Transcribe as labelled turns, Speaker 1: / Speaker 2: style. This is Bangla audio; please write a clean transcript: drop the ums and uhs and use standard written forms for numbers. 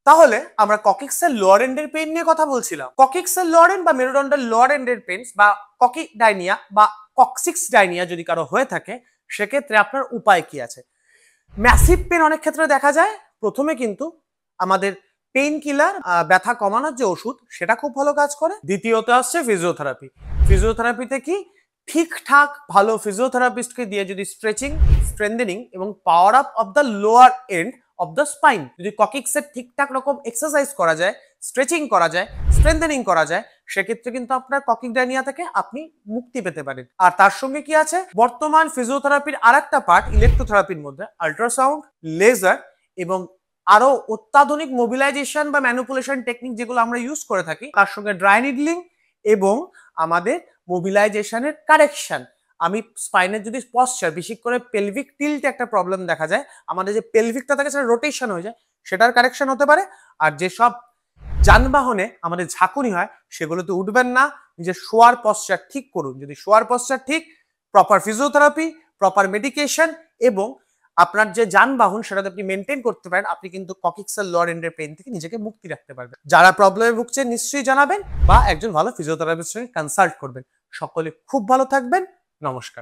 Speaker 1: তাহলে আমরা ককিক্সের লোয়ার এন্ডের পেইন নিয়ে কথা বলছিলাম। ককিক্সের লোয়ার এন্ড বা মেরুদণ্ডের লোয়ার এন্ডের পেইনস বা ককিডাইনিয়া বা কক্সিক্স ডাইনিয়া যদি কারো হয়ে থাকে, সেক্ষেত্রে আপনার উপায় কি আছে? ম্যাসিভ পেন অনেক ক্ষেত্রে দেখা যায়। প্রথমে কিন্তু আমাদের পেইন কিলার, ব্যথা কমানোর যে ওষুধ, সেটা খুব ভালো কাজ করে। দ্বিতীয়ত আসছে ফিজিওথেরাপি। ফিজিওথেরাপিতে কি ঠিকঠাক ভালো ফিজিওথেরাপিস্টকে দিয়ে যদি স্ট্রেচিং, স্ট্রেংথেনিং এবং power up of the lower end of the spine, যদি ককিক্সের ঠিকঠাক রকম এক্সারসাইজ করা যায়, স্ট্রেচিং করা যায়, স্ট্রেংথেনিং করা যায়, সেক্ষেত্রে কিন্তু আপনার ককিকডাইনিয়া থেকে আপনি মুক্তি পেতে পারেন। আর তার সঙ্গে কি আছে, বর্তমান ফিজিওথেরাপির আরেকটা পার্ট ইলেকট্রোথেরাপির মধ্যে আল্ট্রাসাউন্ড, লেজার এবং আরো অত্যাধুনিক মোবিলাইজেশন বা ম্যানিপুলেশন টেকনিক যেগুলো আমরা ইউজ করে থাকি, তার সঙ্গে ড্রাই নিডলিং এবং আমাদের মোবিলাইজেশনের কারেকশন। আমি স্পাইনের যদি পশ্চার, বিশেষ করে পেলভিক টিল্টে একটা প্রবলেম দেখা যায়, আমাদের যে পেলভিকটা থাকে সেটা রোটেশন হয়ে যায়, সেটার কারেকশন হতে পারে। আর যেসব যানবাহনে আমাদের ঝাঁকুনি হয়, সেগুলোতে উঠবেন না, নিজের শোয়ার পশ্চার ঠিক করুন। যদি শোয়ার পশ্চার ঠিক, প্রপার ফিজিওথেরাপি, প্রপার মেডিকেশন এবং আপনার যে যানবাহন সেটাতে আপনি মেনটেন করতে পারেন, আপনি কিন্তু ককিক্সের লোয়ার এন্ডের পেইন থেকে নিজেকে মুক্তি রাখতে পারবেন। যারা প্রবলেমে ভুগছেন নিশ্চয়ই জানাবেন বা একজন ভালো ফিজিওথেরাপিস্টের সঙ্গে কনসাল্ট করবেন। সকলে খুব ভালো থাকবেন। নমস্কার।